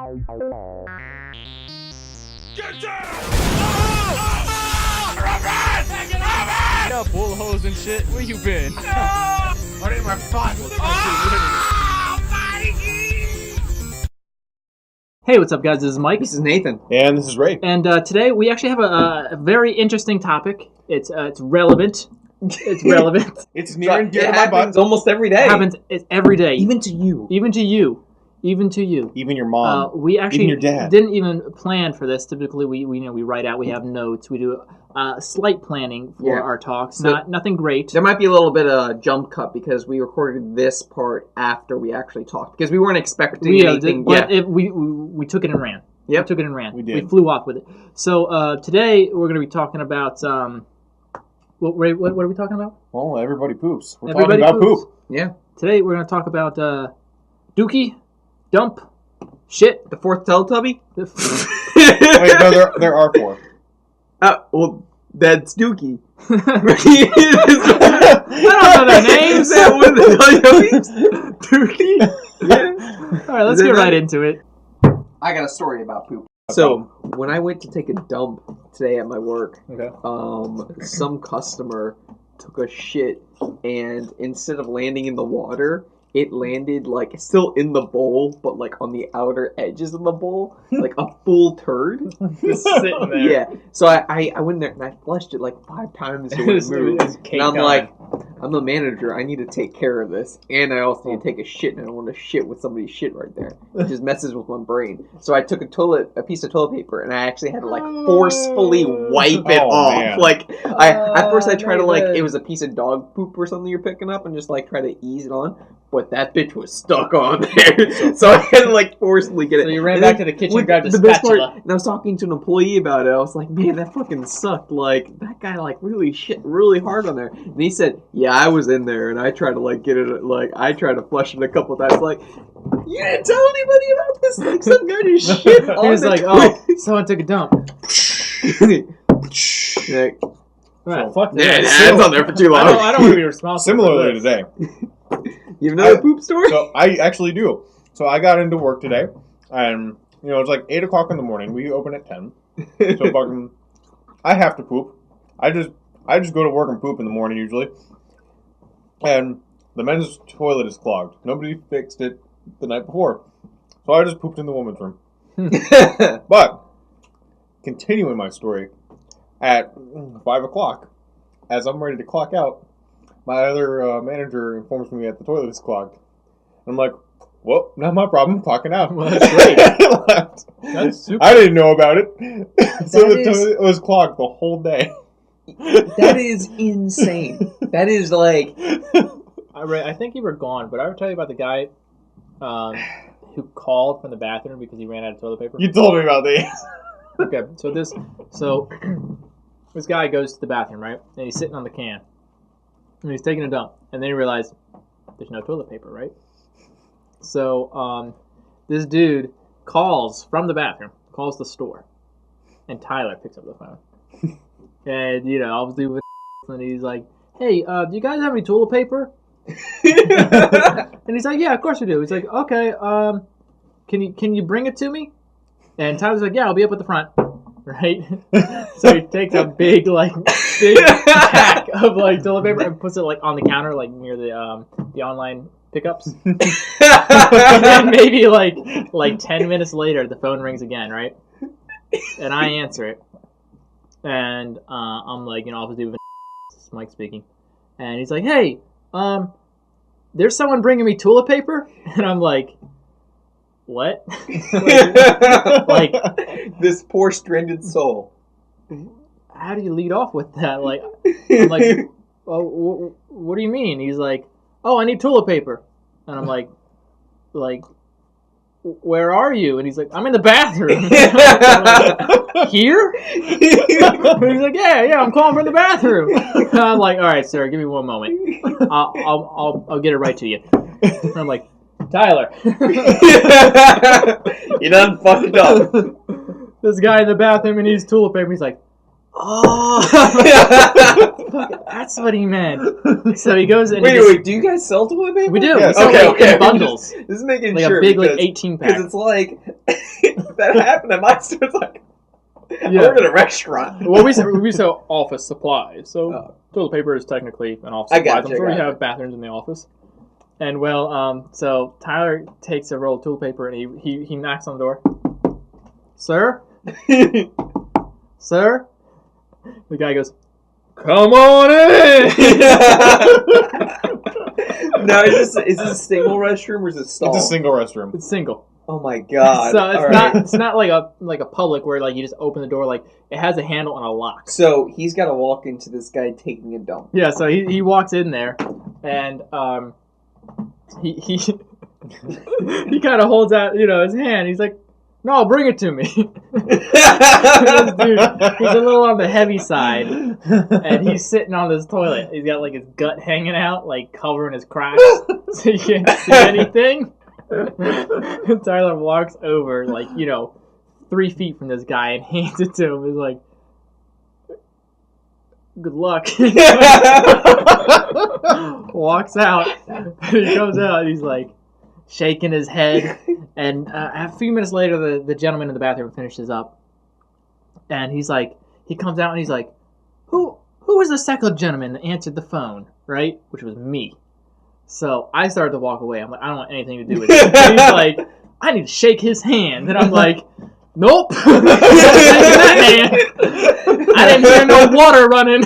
Get down! Up, bull hose and shit. Where you been? No! I need my butt. Hey, what's up, guys? This is Mike. This is Nathan. And this is Ray. And today we actually have a very interesting topic. It's relevant. It's relevant. It's near and dear It to my butt. happens almost every day. It happens every day. Even to you. Even to you. Even to you. Even your mom. We actually even your dad. didn't even plan for this. Typically, we write out. We have notes. We do slight planning for our talks. So Nothing great. There might be a little bit of a jump cut because we recorded this part after we actually talked because we weren't expecting anything. We took it and ran. Yep. We took it and ran. We did. We flew off with it. So today we're going to be talking about what are we talking about? Well, everybody poops. We're Everybody talking about poops. poop. Yeah. Today we're going to talk about dookie, dump, shit. The fourth Teletubby? Wait, no, there are four. Well, that's Dookie. I don't know their names. Is that one of the Teletubbies? Dookie? Yeah. All right, let's get right into it. I got a story about poop. So, when I went to take a dump today at my work, some customer took a shit, and instead of landing in the water, it landed, like, still in the bowl, but, like, on the outer edges of the bowl, like a full turd. Just sitting there. Yeah. So I went there, and I flushed it, like, 5 times so it moved. And I'm like, I'm the manager, I need to take care of this. And I also need to take a shit, and I don't want to shit with somebody's shit right there. It just messes with my brain. So I took a piece of toilet paper, and I actually had to, like, forcefully wipe it off. Man. Like, at first I tried to, like, it was a piece of dog poop or something you're picking up, and just, like, try to ease it on. But that bitch was stuck on there. So I had to, like, forcefully get it. So you ran back to the kitchen and grabbed a best part, spatula. and I was talking to an employee about it. I was like, man, that fucking sucked. Like, that guy, like, really shit really hard on there. And he said, yeah, I was in there, and I tried to, like, get it, like, I tried to flush it a couple times. Like, you didn't tell anybody about this? Like, some guy just shit on He was the like, toilet. oh, someone took a dump. Like, Right, fuck yeah, this. it's on there for too long. I don't want to be responsible. Similarly for this. today. You have another poop story? So I actually do. So I got into work today, and, you know, it's like 8 o'clock in the morning. We open at 10. So fucking, I have to poop. I just go to work and poop in the morning usually. And the men's toilet is clogged. Nobody fixed it the night before. So I just pooped in the women's room. But, continuing my story, at 5 o'clock, as I'm ready to clock out, my other manager informs me that the toilet is clogged. I'm like, well, not my problem, clocking out. Well, that's great. That's super. I didn't know about it. So That the toilet was clogged the whole day. That is insane. That is like... I think you were gone, but I ever tell you about the guy who called from the bathroom because he ran out of toilet paper? You told me about these. Okay, so this guy goes to the bathroom, right? And he's sitting on the can. And he's taking a dump. And then he realized there's no toilet paper, right? So this dude calls from the bathroom, calls the store. And Tyler picks up the phone. And, you know, obviously with and he's like, hey, do you guys have any toilet paper? And he's like, yeah, of course we do. He's like, okay, can you bring it to me? And Tyler's like, yeah, I'll be up at the front. Right? So he takes a big pack of, like, toilet paper and puts it, like, on the counter, like, near the online pickups. And then maybe, like 10 minutes later, the phone rings again, right? And I answer it. And I'm like, you know, obviously, this is Mike speaking. And he's like, hey, there's someone bringing me toilet paper? And I'm like, what? like, this poor stranded soul. how do you lead off with that? Like, I'm like, oh, what do you mean? He's like, oh, I need toilet paper. And I'm like, where are you? And he's like, I'm in the bathroom. Like, here? He's like, yeah, I'm calling from the bathroom. And I'm like, all right, sir, give me one moment. I'll get it right to you. And I'm like, Tyler. You done fucked up. This guy in the bathroom and he's toilet paper. He's like, oh, that's what he meant. So he goes and wait, do you guys sell toilet paper? We do. Yes. We sell Okay. in bundles. This is making Like sure a big, because, 18 pack. Because it's like, that happened at my store. It's like, I Yeah. work at a restaurant. Well, we sell office supplies, so toilet paper is technically an office I supply. gotcha, I'm sure we gotcha. have bathrooms in the office. And so Tyler takes a roll of toilet paper and he knocks on the door. Sir, sir. The guy goes, "Come on in." Now, is this a single restroom or is it a stall? It's a single restroom. It's single. Oh my god! So it's All not right. it's not like a public where like you just open the door. Like it has a handle and a lock. So he's got to walk into this guy taking a dump. Yeah, so he walks in there, and he he kind of holds out his hand. He's like, "No, bring it to me." This dude, he's a little on the heavy side, and he's sitting on this toilet. He's got like his gut hanging out, like covering his cracks, so you can't see anything. And Tyler walks over, 3 feet from this guy and hands it to him. He's like, "Good luck." Walks out. He comes out and he's like shaking his head. And a few minutes later, the gentleman in the bathroom finishes up. And he comes out and he's like, Who was the second gentleman that answered the phone, right? Which was me. So I started to walk away. I'm like, I don't want anything to do with it. And he's like, I need to shake his hand. And I'm like, nope. I didn't hear no water running.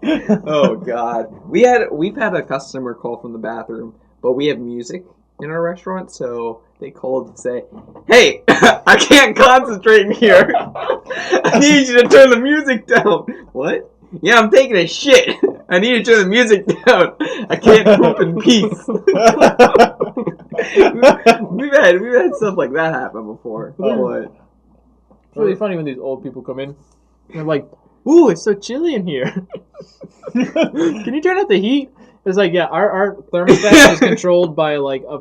Oh god, we've had a customer call from the bathroom, but we have music in our restaurant, so they called to say, "Hey, I can't concentrate in here. I need you to turn the music down." What? Yeah, I'm taking a shit. I need you to turn the music down. I can't poop in peace. we've had stuff like that happen before. But It's really funny when these old people come in. And they're like, "Ooh, it's so chilly in here. Can you turn up the heat?" It's like, yeah, our thermostat is controlled by like a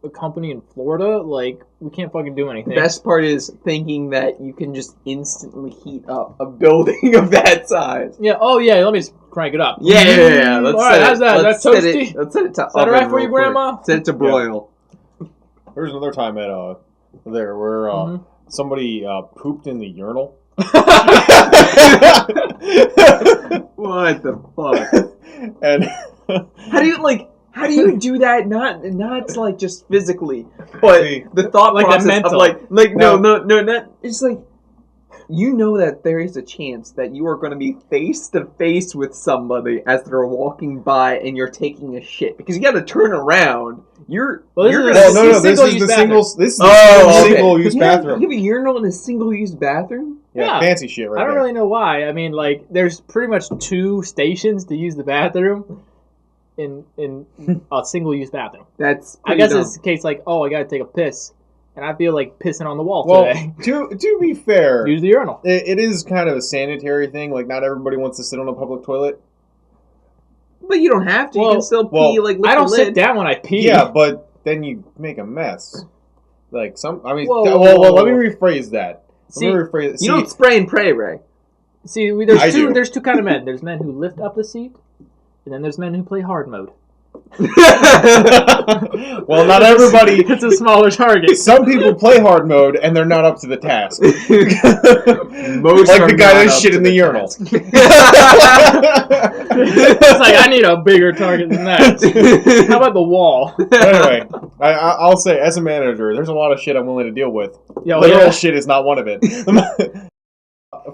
company in Florida. Like, we can't fucking do anything. best part is thinking that you can just instantly heat up a building of that size. Yeah. Oh yeah. Let me just crank it up. Yeah. Let's All right. How's that? Is that set toasty? it. Let's set it to Is that all right for you, Grandma? Set it to broil. There was another time at there where somebody pooped in the urinal. What the fuck? And How do you do that? Not like just physically, but See, the thought like the process mental. of no, not. It's like you know that there is a chance that you are going to be face to face with somebody as they're walking by, and you're taking a shit because you got to turn around. You're Well, this you're is gonna a- no, This this is is the single-use single. This is okay. single-use You bathroom. have a urinal in a single-use bathroom? Yeah. Fancy shit right I don't there. really know why. I mean, like, there's pretty much 2 stations to use the bathroom in a single-use bathroom. That's I pretty guess dumb. it's the case like, oh, I gotta take a piss, and I feel like pissing on the wall Well, today. to be fair, Use the urinal. it is kind of a sanitary thing. Like, not everybody wants to sit on a public toilet. But you don't have to. You Well- can still pee. well, Lift I don't the sit lid. down when I pee. Yeah, but then you make a mess. Like let me Whoa. rephrase that. See, Let me rephrase. You don't spray and pray, Ray. See, I do. there's two kind of men. There's men who lift up the seat, and then there's men who play hard mode. Well, not everybody. It's a smaller target. Some people play hard mode and they're not up to the task. Most like are the guy not that up shit to in the the urinal. It's like, I need a bigger target than that. How about the wall? But anyway, I'll say, as a manager, there's a lot of shit I'm willing to deal with. Yo, Literal yeah. shit is not one of it.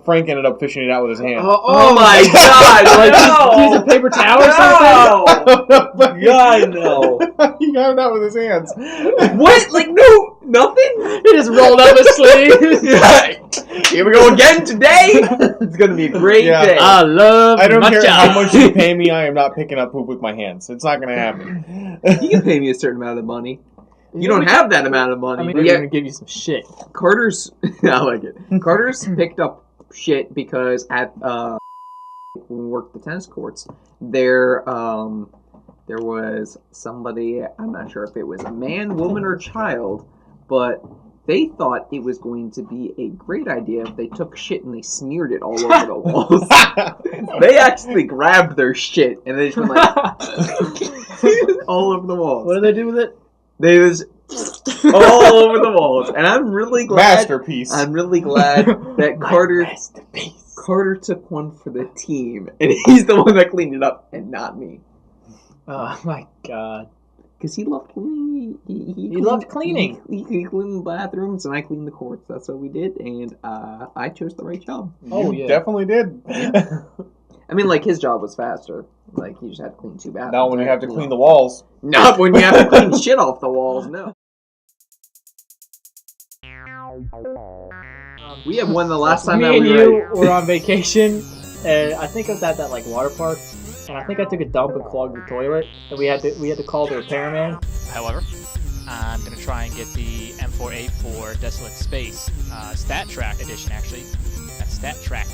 Frank ended up fishing it out with his hand. Oh my god! Like, no! use a paper towel or something? No! God, no. He got it out with his hands. What? Like, no, nothing? He just rolled up his sleeve. Here we go again today. It's gonna be a great Yeah. day. I love I don't matcha. care how much you pay me, I am not picking up poop with my hands. It's not going to happen. You can pay me a certain amount of money. You don't have that amount of money. I mean, but they're yet, gonna give you some shit. Carter's. I like it. Carter's picked up shit because at when we worked the tennis courts, there was somebody. I'm not sure if it was a man, woman, or child, but they thought it was going to be a great idea if they took shit and they smeared it all over the walls. They actually grabbed their shit and they just went like all over the walls. What do they do with it? They was all over the walls, and I'm really glad. Masterpiece. I'm really glad that Carter took one for the team, and he's the one that cleaned it up, and not me. Oh my god. Because he loved cleaning. He loved cleaning. He cleaned the bathrooms, and I cleaned the courts. That's what we did, and I chose the right job. Oh, You yeah. definitely did. I mean, like, his job was faster. Like, he just had to clean 2 bathrooms. Not when you have to clean the walls. Not when you have to clean shit off the walls, no. We had one the last time that Me and we you were... were on vacation, and I think I was at that like water park, and I think I took a dump and clogged the toilet, and we had to call the repairman. However, I'm going to try and get the M4A4 Desolate Space Stat Track edition, actually. That's Stat Track